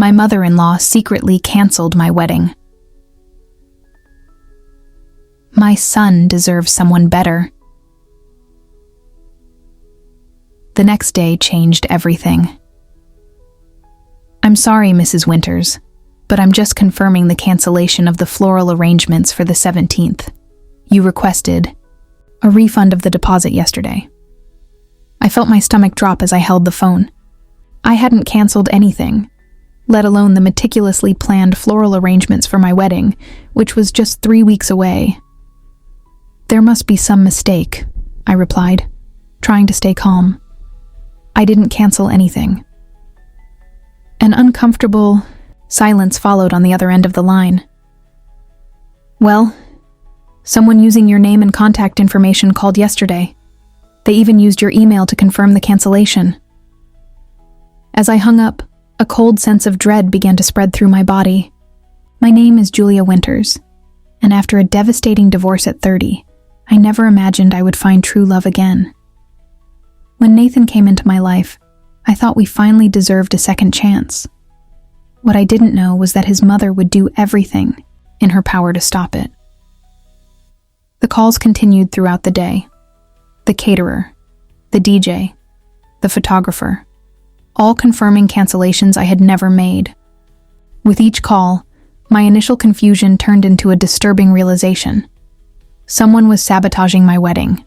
My mother-in-law secretly canceled my wedding. My son deserves someone better. The next day changed everything. I'm sorry, Mrs. Winters, but I'm just confirming the cancellation of the floral arrangements for the 17th. You requested a refund of the deposit yesterday. I felt my stomach drop as I held the phone. I hadn't canceled anything, let alone the meticulously planned floral arrangements for my wedding, which was just 3 weeks away. There must be some mistake, I replied, trying to stay calm. I didn't cancel anything. An uncomfortable silence followed on the other end of the line. Well, someone using your name and contact information called yesterday. They even used your email to confirm the cancellation. As I hung up, a cold sense of dread began to spread through my body. My name is Julia Winters, and after a devastating divorce at 30, I never imagined I would find true love again. When Nathan came into my life, I thought we finally deserved a second chance. What I didn't know was that his mother would do everything in her power to stop it. The calls continued throughout the day. The caterer, the DJ, the photographer, all confirming cancellations I had never made. With each call, my initial confusion turned into a disturbing realization. Someone was sabotaging my wedding.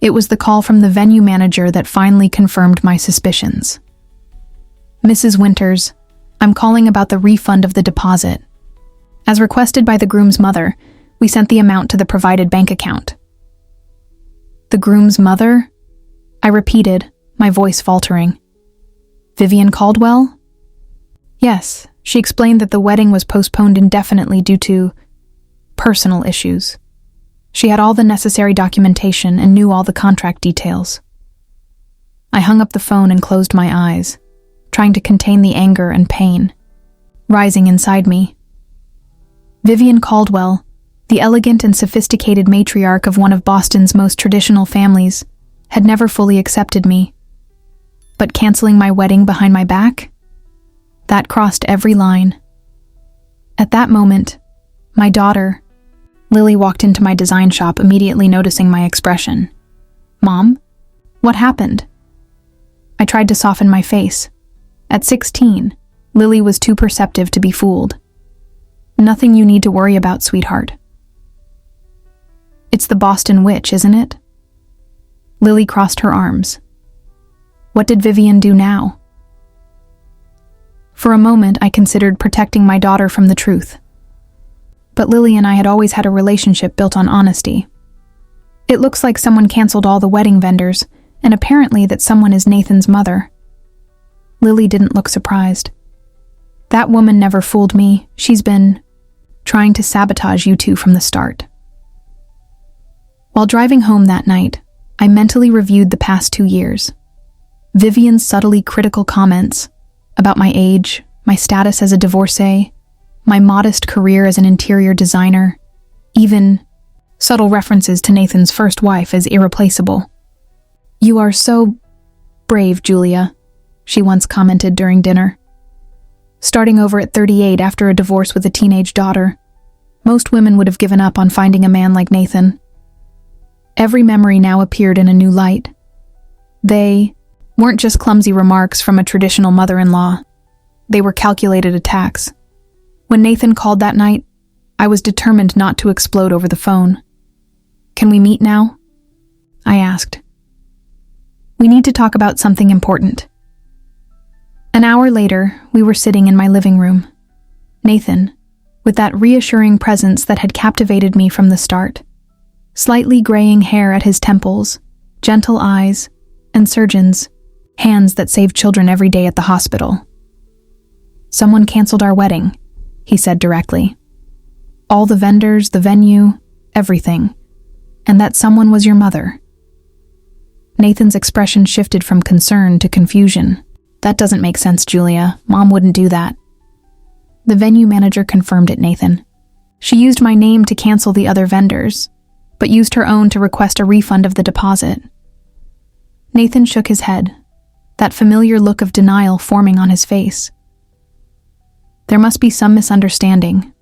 It was the call from the venue manager that finally confirmed my suspicions. Mrs. Winters, I'm calling about the refund of the deposit. As requested by the groom's mother, we sent the amount to the provided bank account. The groom's mother? I repeated, my voice faltering. Vivian Caldwell? Yes, she explained that the wedding was postponed indefinitely due to personal issues. She had all the necessary documentation and knew all the contract details. I hung up the phone and closed my eyes, trying to contain the anger and pain rising inside me. Vivian Caldwell, the elegant and sophisticated matriarch of one of Boston's most traditional families, had never fully accepted me. But canceling my wedding behind my back? That crossed every line. At that moment, my daughter, Lily, walked into my design shop, immediately noticing my expression. Mom? What happened? I tried to soften my face. At 16, Lily was too perceptive to be fooled. Nothing you need to worry about, sweetheart. It's the Boston witch, isn't it? Lily crossed her arms. What did Vivian do now? For a moment, I considered protecting my daughter from the truth. But Lily and I had always had a relationship built on honesty. It looks like someone canceled all the wedding vendors, and apparently that someone is Nathan's mother. Lily didn't look surprised. That woman never fooled me. She's been trying to sabotage you two from the start. While driving home that night, I mentally reviewed the past 2 years. Vivian's subtly critical comments about my age, my status as a divorcee, my modest career as an interior designer, even subtle references to Nathan's first wife as irreplaceable. You are so brave, Julia, she once commented during dinner. Starting over at 38 after a divorce with a teenage daughter, most women would have given up on finding a man like Nathan. Every memory now appeared in a new light. They weren't just clumsy remarks from a traditional mother-in-law. They were calculated attacks. When Nathan called that night, I was determined not to explode over the phone. Can we meet now? I asked. We need to talk about something important. An hour later, we were sitting in my living room. Nathan, with that reassuring presence that had captivated me from the start. Slightly graying hair at his temples, gentle eyes, and surgeons, hands that save children every day at the hospital. Someone canceled our wedding, he said directly. All the vendors, the venue, everything. And that someone was your mother. Nathan's expression shifted from concern to confusion. That doesn't make sense, Julia. Mom wouldn't do that. The venue manager confirmed it, Nathan. She used my name to cancel the other vendors, but used her own to request a refund of the deposit. Nathan shook his head, that familiar look of denial forming on his face. There must be some misunderstanding.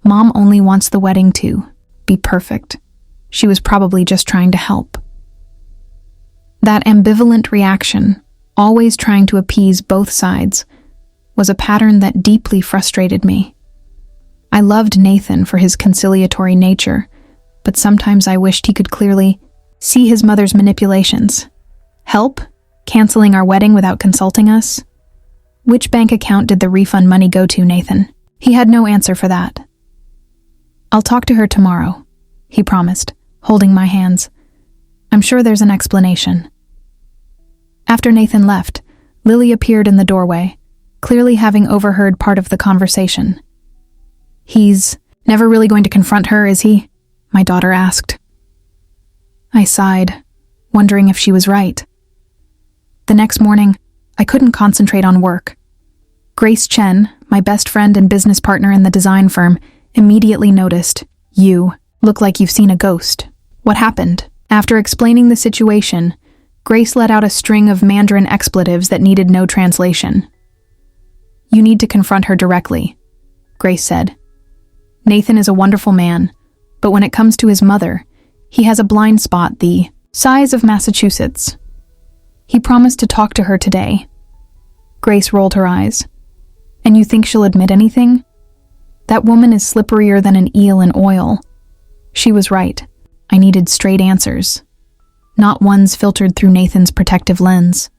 Mom only wants the wedding to be perfect. She was probably just trying to help. That ambivalent reaction, always trying to appease both sides, was a pattern that deeply frustrated me. I loved Nathan for his conciliatory nature, but sometimes I wished he could clearly see his mother's manipulations. Help? Canceling our wedding without consulting us? Which bank account did the refund money go to, Nathan? He had no answer for that. I'll talk to her tomorrow, he promised, holding my hands. I'm sure there's an explanation. After Nathan left, Lily appeared in the doorway, clearly having overheard part of the conversation. He's never really going to confront her, is he? My daughter asked. I sighed, wondering if she was right. The next morning, I couldn't concentrate on work. Grace Chen, my best friend and business partner in the design firm, immediately noticed, "You look like you've seen a ghost. What happened?" After explaining the situation, Grace let out a string of Mandarin expletives that needed no translation. "You need to confront her directly," Grace said. "Nathan is a wonderful man, but when it comes to his mother, he has a blind spot the size of Massachusetts. He promised to talk to her today." Grace rolled her eyes. "And you think she'll admit anything? That woman is slipperier than an eel in oil." She was right. I needed straight answers, not ones filtered through Nathan's protective lens.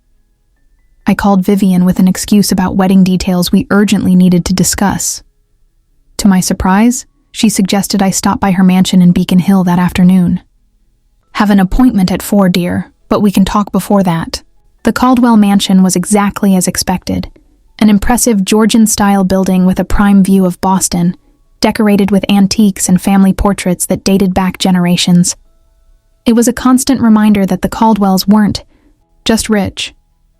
I called Vivian with an excuse about wedding details we urgently needed to discuss. To my surprise, she suggested I stop by her mansion in Beacon Hill that afternoon. "Have an appointment at 4, dear, but we can talk before that." The Caldwell mansion was exactly as expected, an impressive Georgian-style building with a prime view of Boston, decorated with antiques and family portraits that dated back generations. It was a constant reminder that the Caldwells weren't just rich,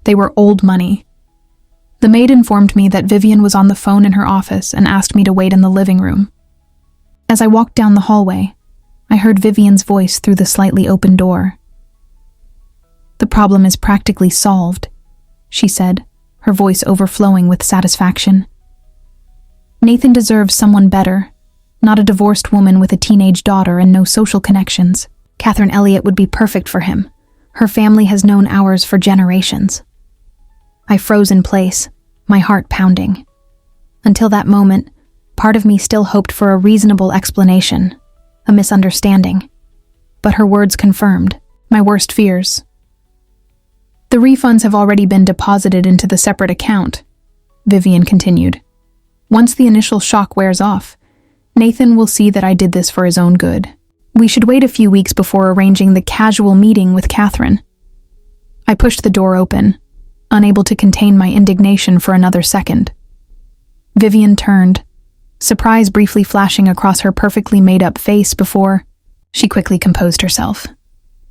they were old money. The maid informed me that Vivian was on the phone in her office and asked me to wait in the living room. As I walked down the hallway, I heard Vivian's voice through the slightly open door. "The problem is practically solved," she said, her voice overflowing with satisfaction. "Nathan deserves someone better, not a divorced woman with a teenage daughter and no social connections. Catherine Elliott would be perfect for him. Her family has known ours for generations." I froze in place, my heart pounding. Until that moment, part of me still hoped for a reasonable explanation, a misunderstanding. But her words confirmed my worst fears. "The refunds have already been deposited into the separate account," Vivian continued. "Once the initial shock wears off, Nathan will see that I did this for his own good. We should wait a few weeks before arranging the casual meeting with Catherine." I pushed the door open, unable to contain my indignation for another second. Vivian turned, surprise briefly flashing across her perfectly made-up face before she quickly composed herself.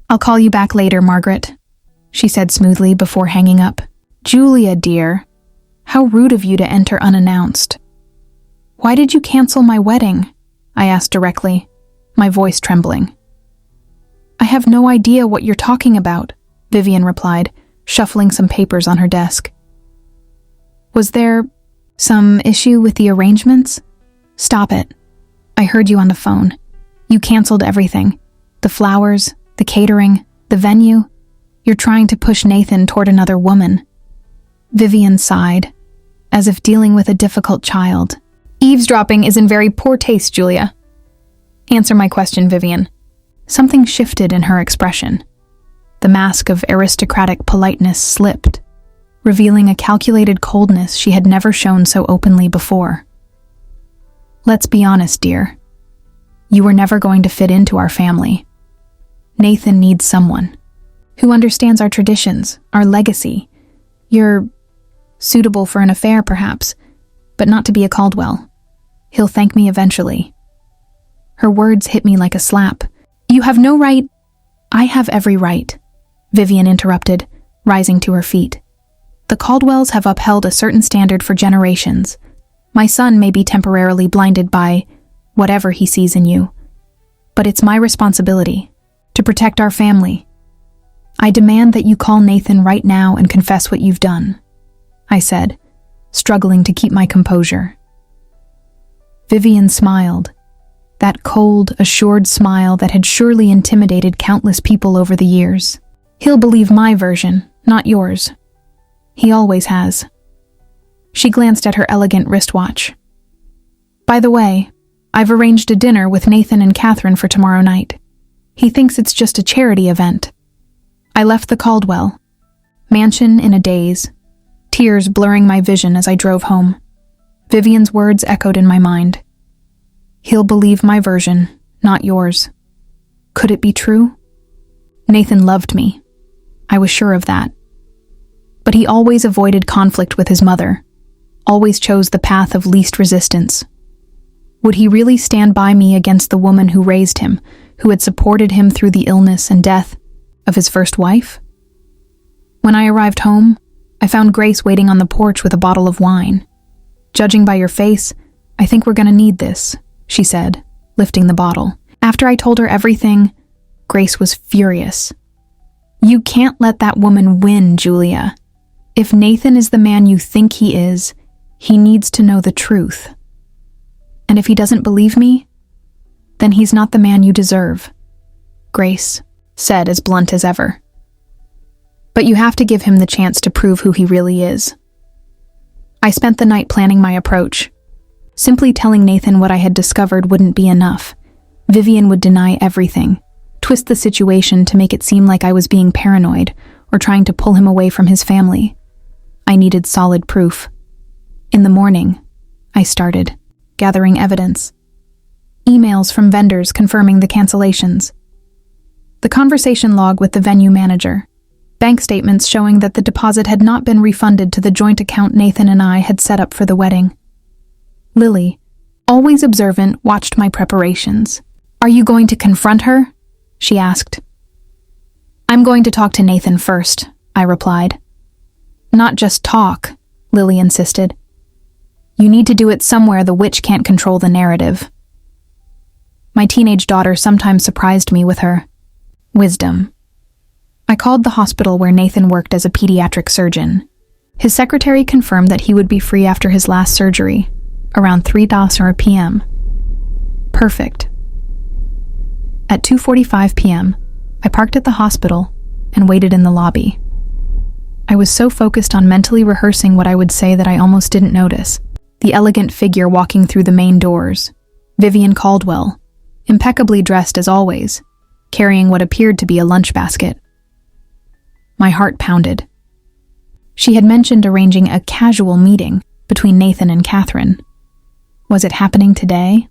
"I'll call you back later, Margaret," she said smoothly before hanging up. "Julia, dear, how rude of you to enter unannounced." "Why did you cancel my wedding?" I asked directly, my voice trembling. "I have no idea what you're talking about," Vivian replied, shuffling some papers on her desk. "Was there some issue with the arrangements?" "Stop it. I heard you on the phone. You canceled everything. The flowers, the catering, the venue. You're trying to push Nathan toward another woman." Vivian sighed, as if dealing with a difficult child. "Eavesdropping is in very poor taste, Julia." "Answer my question, Vivian." Something shifted in her expression. The mask of aristocratic politeness slipped, revealing a calculated coldness she had never shown so openly before. "Let's be honest, dear. You were never going to fit into our family. Nathan needs someone who understands our traditions, our legacy. You're suitable for an affair, perhaps, but not to be a Caldwell. He'll thank me eventually." Her words hit me like a slap. "You have no right—" "I have every right," Vivian interrupted, rising to her feet. "The Caldwells have upheld a certain standard for generations. My son may be temporarily blinded by whatever he sees in you, but it's my responsibility to protect our family. I demand that you call Nathan right now and confess what you've done," I said, struggling to keep my composure. Vivian smiled. That cold, assured smile that had surely intimidated countless people over the years. He'll believe my version, not yours. He always has. She glanced at her elegant wristwatch. By the way, I've arranged a dinner with Nathan and Catherine for tomorrow night. He thinks it's just a charity event. I left the Caldwell mansion in a daze, tears blurring my vision as I drove home. Vivian's words echoed in my mind. He'll believe my version, not yours. Could it be true? Nathan loved me. I was sure of that. But he always avoided conflict with his mother, always chose the path of least resistance. Would he really stand by me against the woman who raised him, who had supported him through the illness and death of his first wife? When I arrived home, I found Grace waiting on the porch with a bottle of wine. Judging by your face, I think we're gonna need this, she said, lifting the bottle. After I told her everything, Grace was furious. You can't let that woman win, Julia. If Nathan is the man you think he is, he needs to know the truth. And if he doesn't believe me, then he's not the man you deserve, Grace said as blunt as ever. But you have to give him the chance to prove who he really is. I spent the night planning my approach. Simply telling Nathan what I had discovered wouldn't be enough. Vivian would deny everything, twist the situation to make it seem like I was being paranoid or trying to pull him away from his family. I needed solid proof. In the morning, I started gathering evidence. Emails from vendors confirming the cancellations. The conversation log with the venue manager. Bank statements showing that the deposit had not been refunded to the joint account Nathan and I had set up for the wedding. Lily, always observant, watched my preparations. Are you going to confront her? She asked. I'm going to talk to Nathan first, I replied. Not just talk, Lily insisted. You need to do it somewhere the witch can't control the narrative. My teenage daughter sometimes surprised me with her wisdom. I called the hospital where Nathan worked as a pediatric surgeon. His secretary confirmed that he would be free after his last surgery, around 3:00 p.m. Perfect. At 2:45 p.m., I parked at the hospital and waited in the lobby. I was so focused on mentally rehearsing what I would say that I almost didn't notice the elegant figure walking through the main doors, Vivian Caldwell, impeccably dressed as always, carrying what appeared to be a lunch basket. My heart pounded. She had mentioned arranging a casual meeting between Nathan and Catherine. Was it happening today?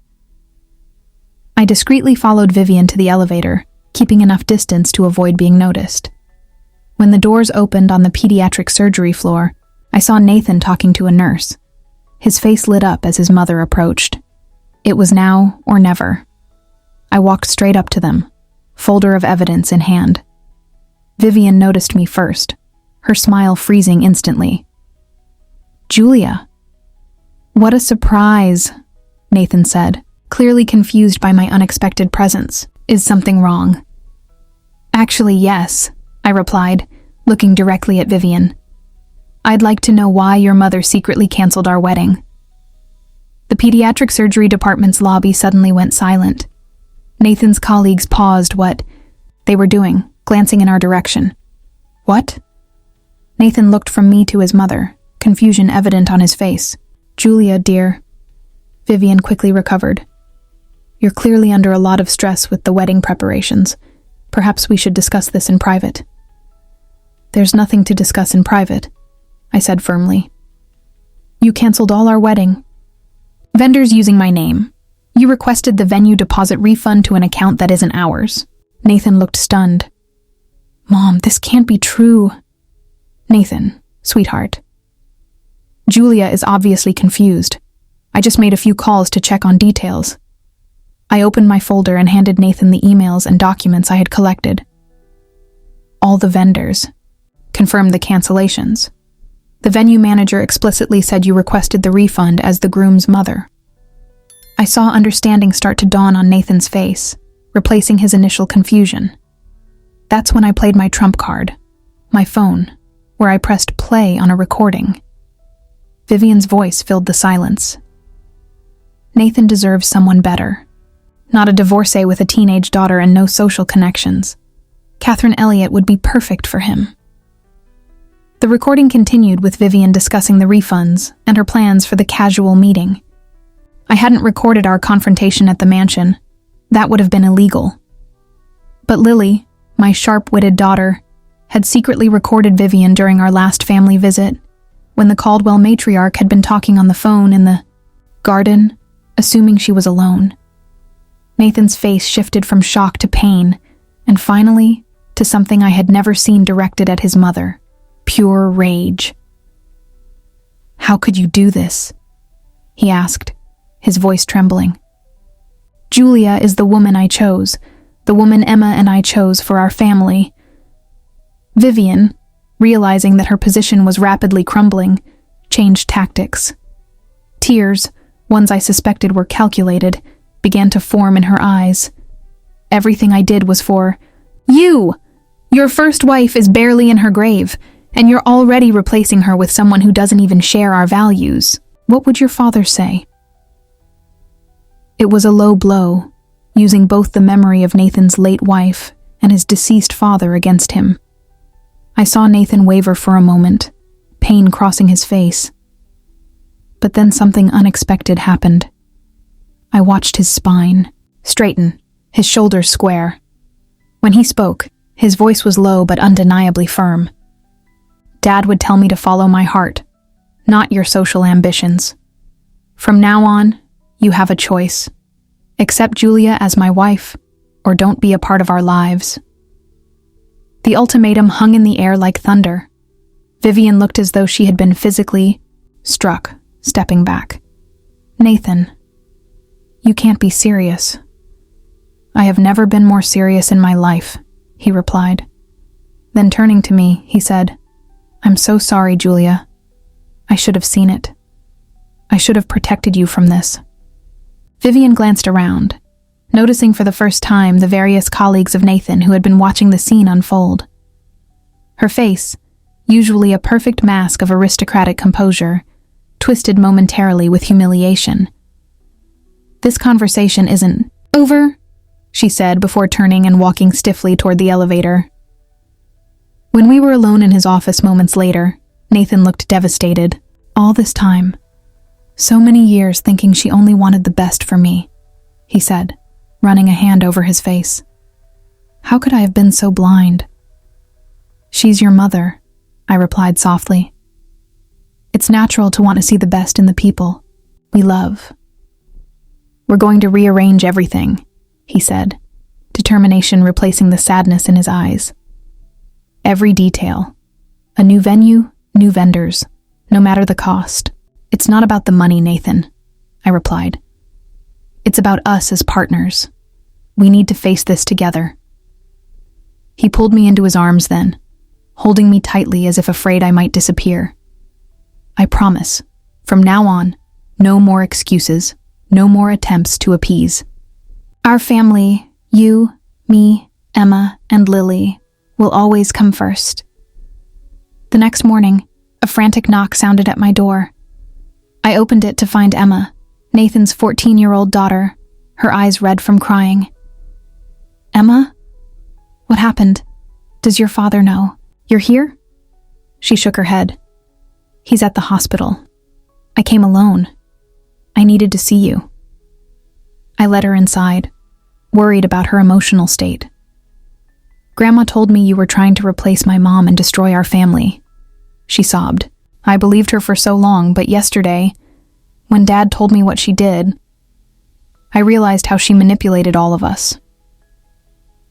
I discreetly followed Vivian to the elevator, keeping enough distance to avoid being noticed. When the doors opened on the pediatric surgery floor, I saw Nathan talking to a nurse. His face lit up as his mother approached. It was now or never. I walked straight up to them, folder of evidence in hand. Vivian noticed me first, her smile freezing instantly. Julia. What a surprise, Nathan said, clearly confused by my unexpected presence. Is something wrong? Actually, yes, I replied, looking directly at Vivian. I'd like to know why your mother secretly canceled our wedding. The pediatric surgery department's lobby suddenly went silent. Nathan's colleagues paused what they were doing, glancing in our direction. What? Nathan looked from me to his mother, confusion evident on his face. Julia, dear. Vivian quickly recovered. You're clearly under a lot of stress with the wedding preparations. Perhaps we should discuss this in private. There's nothing to discuss in private, I said firmly. You canceled all our wedding. Vendors using my name. You requested the venue deposit refund to an account that isn't ours. Nathan looked stunned. Mom, this can't be true. Nathan, sweetheart. Julia is obviously confused. I just made a few calls to check on details. I opened my folder and handed Nathan the emails and documents I had collected. All the vendors confirmed the cancellations. The venue manager explicitly said you requested the refund as the groom's mother. I saw understanding start to dawn on Nathan's face, replacing his initial confusion. That's when I played my trump card, my phone, where I pressed play on a recording. Vivian's voice filled the silence. Nathan deserves someone better. Not a divorcee with a teenage daughter and no social connections. Catherine Elliott would be perfect for him. The recording continued with Vivian discussing the refunds and her plans for the casual meeting. I hadn't recorded our confrontation at the mansion. That would have been illegal. But Lily, my sharp-witted daughter, had secretly recorded Vivian during our last family visit, when the Caldwell matriarch had been talking on the phone in the garden, assuming she was alone. Nathan's face shifted from shock to pain, and finally, to something I had never seen directed at his mother, pure rage. "How could you do this?" he asked, his voice trembling. "Julia is the woman I chose, the woman Emma and I chose for our family." Vivian, realizing that her position was rapidly crumbling, changed tactics. Tears, ones I suspected were calculated, began to form in her eyes. Everything I did was for you. Your first wife is barely in her grave, and you're already replacing her with someone who doesn't even share our values. What would your father say? It was a low blow, using both the memory of Nathan's late wife and his deceased father against him. I saw Nathan waver for a moment, pain crossing his face. But then something unexpected happened. I watched his spine straighten, his shoulders square. When he spoke, his voice was low but undeniably firm. "Dad would tell me to follow my heart, not your social ambitions. From now on, you have a choice. Accept Julia as my wife, or don't be a part of our lives." The ultimatum hung in the air like thunder. Vivian looked as though she had been physically struck, stepping back. "Nathan, you can't be serious." "I have never been more serious in my life," he replied. Then turning to me, he said, "I'm so sorry, Julia. I should have seen it. I should have protected you from this." Vivian glanced around, noticing for the first time the various colleagues of Nathan who had been watching the scene unfold. Her face, usually a perfect mask of aristocratic composure, twisted momentarily with humiliation. "This conversation isn't over," she said before turning and walking stiffly toward the elevator. When we were alone in his office moments later, Nathan looked devastated. "All this time, so many years thinking she only wanted the best for me," he said, running a hand over his face. "How could I have been so blind?" "She's your mother," I replied softly. "It's natural to want to see the best in the people we love." "We're going to rearrange everything," he said, determination replacing the sadness in his eyes. "Every detail. A new venue, new vendors, no matter the cost." "It's not about the money, Nathan," I replied. "It's about us as partners. We need to face this together." He pulled me into his arms then, holding me tightly as if afraid I might disappear. "I promise, from now on, no more excuses, no more attempts to appease. Our family, you, me, Emma, and Lily, will always come first." The next morning, a frantic knock sounded at my door. I opened it to find Emma, Nathan's 14-year-old daughter, her eyes red from crying. "Emma? What happened? Does your father know? You're here?" She shook her head. "He's at the hospital. I came alone. I needed to see you." I led her inside, worried about her emotional state. "Grandma told me you were trying to replace my mom and destroy our family," she sobbed. "I believed her for so long, but yesterday, when Dad told me what she did, I realized how she manipulated all of us."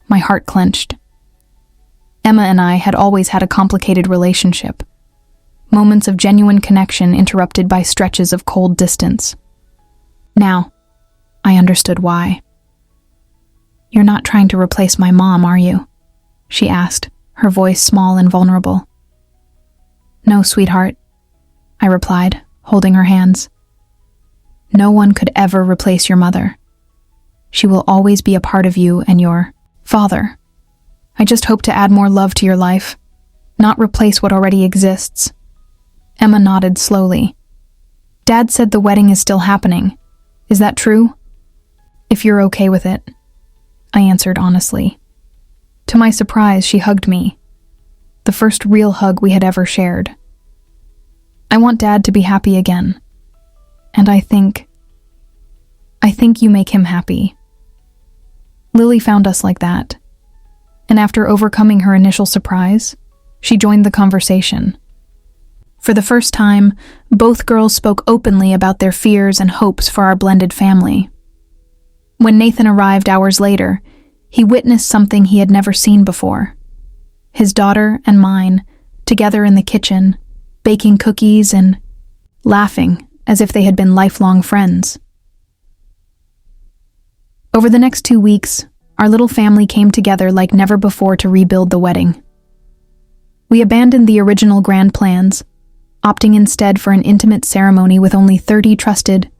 My heart clenched. Emma and I had always had a complicated relationship, moments of genuine connection interrupted by stretches of cold distance. Now, I understood why. "You're not trying to replace my mom, are you?" she asked, her voice small and vulnerable. "No, sweetheart," I replied, holding her hands. "No one could ever replace your mother. She will always be a part of you and your father. I just hope to add more love to your life, not replace what already exists." Emma nodded slowly. "Dad said the wedding is still happening. Is that true? If you're okay with it, I answered honestly. To my surprise, she hugged me. The first real hug we had ever shared. I want Dad to be happy again. And I think you make him happy. Lily found us like that. And after overcoming her initial surprise, she joined the conversation. For the first time, both girls spoke openly about their fears and hopes for our blended family. When Nathan arrived hours later, he witnessed something he had never seen before. His daughter and mine, together in the kitchen, baking cookies and laughing as if they had been lifelong friends. Over the next 2 weeks, our little family came together like never before to rebuild the wedding. We abandoned the original grand plans, opting instead for an intimate ceremony with only 30 trusted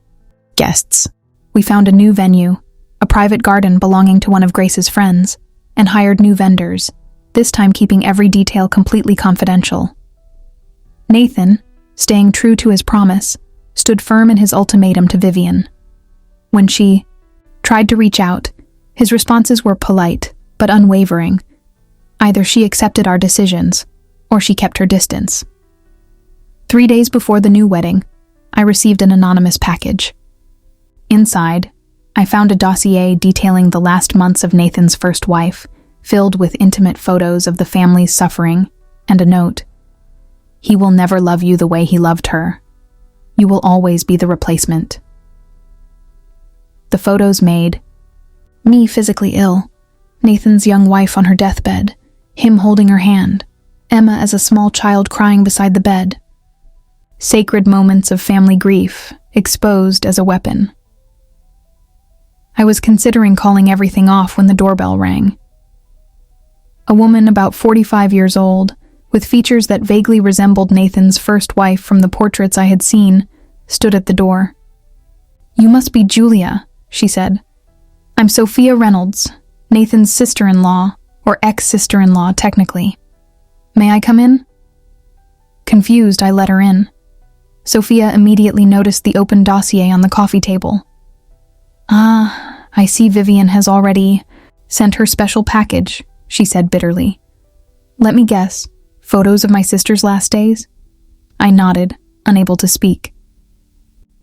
guests. We found a new venue, a private garden belonging to one of Grace's friends, and hired new vendors, this time keeping every detail completely confidential. Nathan, staying true to his promise, stood firm in his ultimatum to Vivian. When she tried to reach out, his responses were polite but unwavering. Either she accepted our decisions, or she kept her distance. 3 days before the new wedding, I received an anonymous package. Inside, I found a dossier detailing the last months of Nathan's first wife, filled with intimate photos of the family's suffering, and a note. He will never love you the way he loved her. You will always be the replacement. The photos made me physically ill, Nathan's young wife on her deathbed, him holding her hand, Emma as a small child crying beside the bed. Sacred moments of family grief, exposed as a weapon. I was considering calling everything off when the doorbell rang. A woman about 45 years old, with features that vaguely resembled Nathan's first wife from the portraits I had seen, stood at the door. "You must be Julia," she said. "I'm Sophia Reynolds, Nathan's sister-in-law, or ex-sister-in-law technically. May I come in?" Confused, I let her in. Sophia immediately noticed the open dossier on the coffee table. "Ah, I see Vivian has already sent her special package," she said bitterly. "Let me guess, photos of my sister's last days?" I nodded, unable to speak.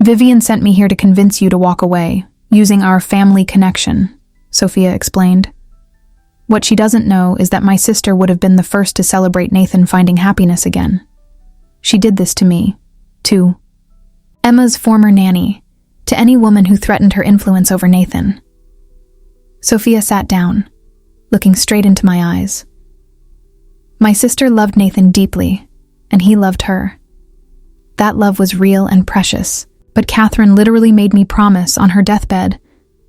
"Vivian sent me here to convince you to walk away, using our family connection," Sophia explained. "What she doesn't know is that my sister would have been the first to celebrate Nathan finding happiness again. She did this to me, to Emma's former nanny, to any woman who threatened her influence over Nathan." Sophia sat down, looking straight into my eyes. "My sister loved Nathan deeply, and he loved her. That love was real and precious, but Catherine literally made me promise on her deathbed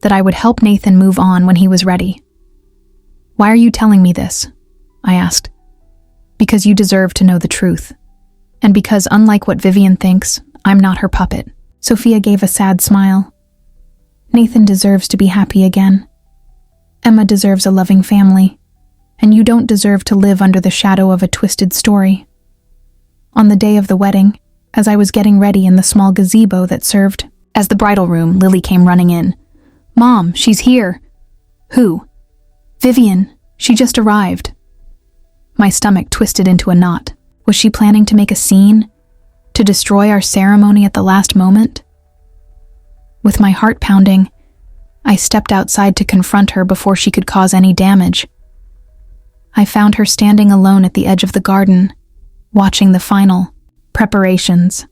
that I would help Nathan move on when he was ready." "Why are you telling me this?" I asked. "Because you deserve to know the truth. And because, unlike what Vivian thinks, I'm not her puppet." Sophia gave a sad smile. "Nathan deserves to be happy again. Emma deserves a loving family. And you don't deserve to live under the shadow of a twisted story." On the day of the wedding, as I was getting ready in the small gazebo that served as the bridal room, Lily came running in. "Mom, she's here." "Who?" "Vivian. She just arrived." My stomach twisted into a knot. Was she planning to make a scene? To destroy our ceremony at the last moment? With my heart pounding, I stepped outside to confront her before she could cause any damage. I found her standing alone at the edge of the garden, watching the final preparations.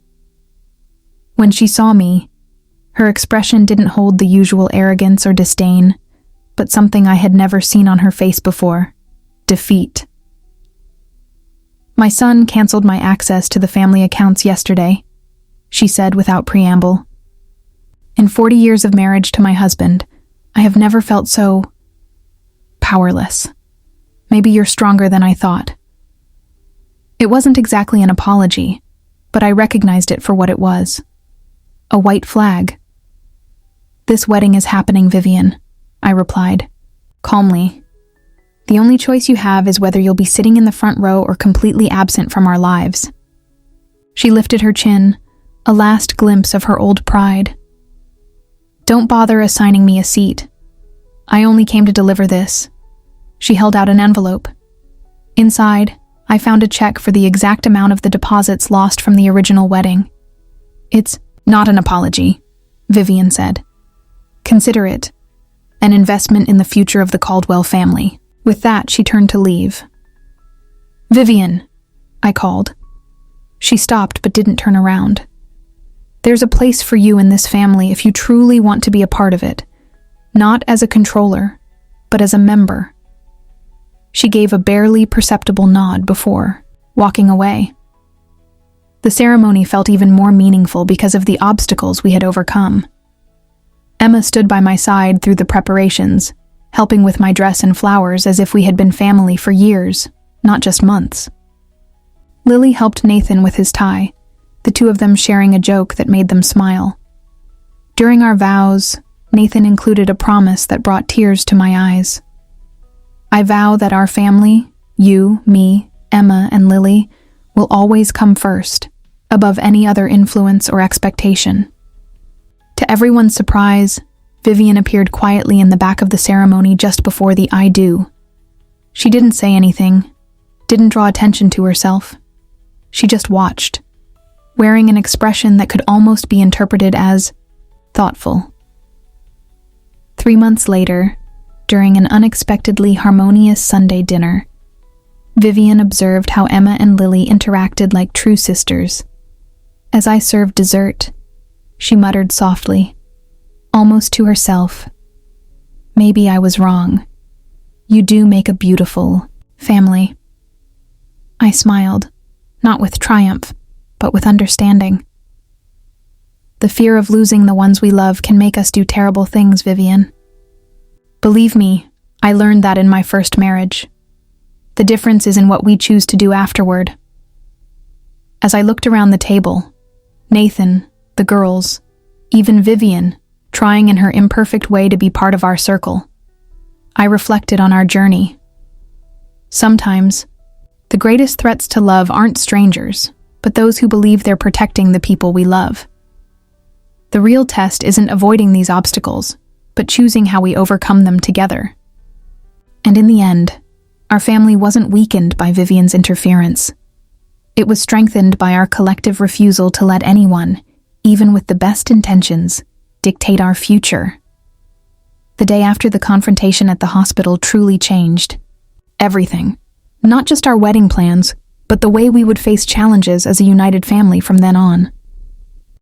When she saw me, her expression didn't hold the usual arrogance or disdain, but something I had never seen on her face before: defeat. "My son canceled my access to the family accounts yesterday," she said without preamble. "In 40 years of marriage to my husband, I have never felt so powerless. Maybe you're stronger than I thought." It wasn't exactly an apology, but I recognized it for what it was. A white flag. "This wedding is happening, Vivian," I replied, calmly. "The only choice you have is whether you'll be sitting in the front row or completely absent from our lives." She lifted her chin, a last glimpse of her old pride. Don't bother assigning me a seat. I only came to deliver this." She held out an envelope. Inside, I found a check for the exact amount of the deposits lost from the original wedding. "It's not an apology," Vivian said. "Consider it an investment in the future of the Caldwell family." With that, she turned to leave. "Vivian," I called. She stopped but didn't turn around. "There's a place for you in this family if you truly want to be a part of it, not as a controller, but as a member." She gave a barely perceptible nod before walking away. The ceremony felt even more meaningful because of the obstacles we had overcome. Emma stood by my side through the preparations, helping with my dress and flowers as if we had been family for years, not just months. Lily helped Nathan with his tie, the two of them sharing a joke that made them smile. During our vows, Nathan included a promise that brought tears to my eyes. "I vow that our family, you, me, Emma, and Lily, will always come first, above any other influence or expectation." To everyone's surprise, Vivian appeared quietly in the back of the ceremony just before the "I do." She didn't say anything, didn't draw attention to herself. She just watched, wearing an expression that could almost be interpreted as thoughtful. 3 months later, during an unexpectedly harmonious Sunday dinner, Vivian observed how Emma and Lily interacted like true sisters. As I served dessert, she muttered softly, almost to herself, "Maybe I was wrong. You do make a beautiful family." I smiled, not with triumph, but with understanding. The fear of losing the ones we love can make us do terrible things, Vivian. Believe me, I learned that in my first marriage. The difference is in what we choose to do afterward. As I looked around the table, Nathan, the girls, even Vivian, trying in her imperfect way to be part of our circle, I reflected on our journey. Sometimes, the greatest threats to love aren't strangers, but those who believe they're protecting the people we love. The real test isn't avoiding these obstacles, but choosing how we overcome them together. And in the end, our family wasn't weakened by Vivian's interference. It was strengthened by our collective refusal to let anyone, even with the best intentions, dictate our future. The day after the confrontation at the hospital truly changed. Everything. Not just our wedding plans, but the way we would face challenges as a united family from then on.